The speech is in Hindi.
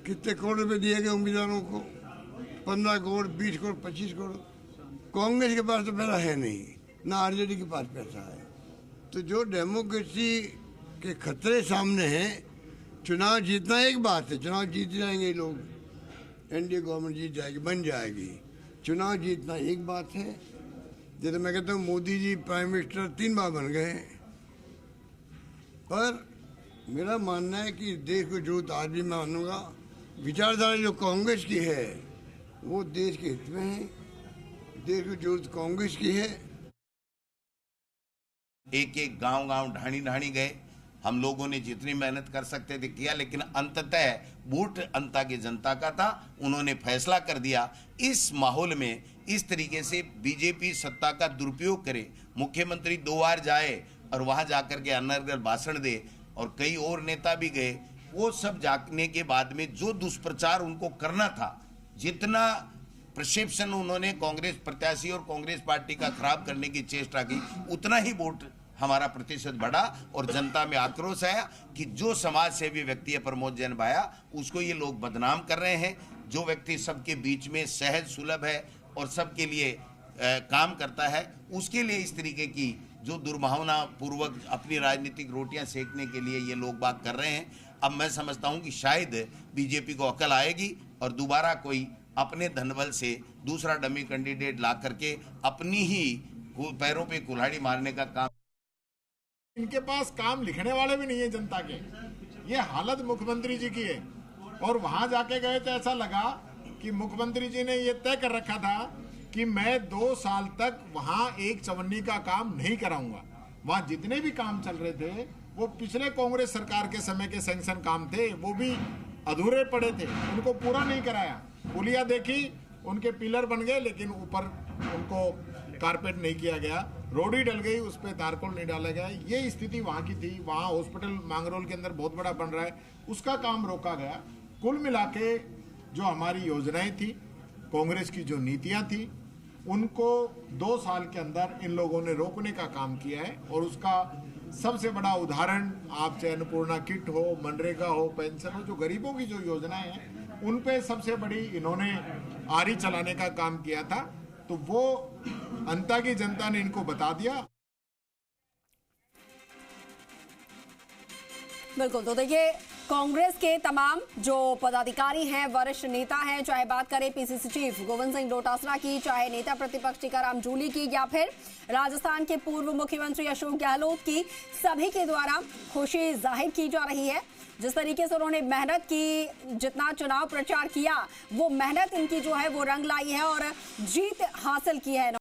कितने करोड़ रुपए दिए गए उम्मीदवारों को, 15 करोड़, 20 करोड़, 25 करोड़। कांग्रेस के पास तो पैसा है नहीं, ना आरजेडी के पास पैसा है। तो जो डेमोक्रेसी के खतरे सामने हैं, चुनाव जीतना एक बात है, चुनाव जीत जाएंगे ये लोग, एनडीए गवर्नमेंट जीत जाएगी, बन जाएगी। चुनाव जीतना एक बात है। जैसे मैं कहता हूँ मोदी जी प्राइम मिनिस्टर 3 बार बन गए, पर मेरा मानना है कि देश को जरूरत आज भी मैं मानूंगा, विचारधारा जो कांग्रेस की है वो देश के हित में है, देश को जरूरत कांग्रेस की है। एक एक गांव ढाणी ढाणी गए, हम लोगों ने जितनी मेहनत कर सकते थे किया, लेकिन अंततः वोट अंता की जनता का था, उन्होंने फैसला कर दिया। इस माहौल में इस तरीके से बीजेपी सत्ता का दुरुपयोग करे, मुख्यमंत्री 2 बार जाए और वहां जाकर के अनर्गल भाषण दे, और कई और नेता भी गए, वो सब जाने के बाद में जो दुष्प्रचार उनको करना था, जितना परसेप्शन उन्होंने कांग्रेस प्रत्याशी और कांग्रेस पार्टी का खराब करने की चेष्टा की, उतना ही वोट हमारा प्रतिशत बढ़ा और जनता में आक्रोश आया कि जो समाज सेवी व्यक्ति है प्रमोद जैन भाया, उसको ये लोग बदनाम कर रहे हैं। जो व्यक्ति सबके बीच में सहज सुलभ है और सबके लिए काम करता है, उसके लिए इस तरीके की जो दुर्भावना पूर्वक अपनी राजनीतिक रोटियां सेकने के लिए ये लोग बात कर रहे हैं। अब मैं समझता हूं कि शायद बीजेपी को अकल आएगी और दोबारा कोई अपने धनबल से दूसरा डमी कैंडिडेट ला करके अपनी ही पैरों पे कुल्हाड़ी मारने का काम। इनके पास काम लिखने वाले भी नहीं है जनता के। ये हालत मुख्यमंत्री जी की है, और वहां जाके गए तो ऐसा लगा कि मुख्यमंत्री जी ने ये तय कर रखा था कि मैं 2 साल तक वहां एक चवन्नी का काम नहीं कराऊंगा। वहां जितने भी काम चल रहे थे वो पिछले कांग्रेस सरकार के समय के सैंक्शन काम थे, वो भी अधूरे पड़े थे, उनको पूरा नहीं कराया। पुलिया देखी, उनके पिलर बन गए, लेकिन ऊपर उनको कारपेट नहीं किया गया, रोडी डल गई, उस पर तारकोल नहीं डाला गया। ये स्थिति वहां की थी। वहां हॉस्पिटल मांगरोल के अंदर बहुत बड़ा बन रहा है, उसका काम रोका गया। कुल मिला के जो हमारी योजनाएं थी, कांग्रेस की जो नीतियां थी, उनको 2 साल के अंदर इन लोगों ने रोकने का काम किया है। और उसका सबसे बड़ा उदाहरण, आप चाहे अन्नपूर्णा किट हो, मनरेगा हो, पेंशन हो, जो गरीबों की जो योजनाएं हैं, उन पे सबसे बड़ी इन्होंने आरी चलाने का काम किया था। तो वो अंता की जनता ने इनको बता दिया। बिल्कुल, तो देखिए कांग्रेस के तमाम जो पदाधिकारी हैं, वरिष्ठ नेता हैं, चाहे बात करें पीसीसी चीफ गोविंद सिंह डोटासरा की, चाहे नेता प्रतिपक्ष टीकाराम जूली की, या फिर राजस्थान के पूर्व मुख्यमंत्री अशोक गहलोत की, सभी के द्वारा खुशी जाहिर की जा रही है। जिस तरीके से उन्होंने मेहनत की, जितना चुनाव प्रचार किया, वो मेहनत इनकी जो है वो रंग लाई है और जीत हासिल की है।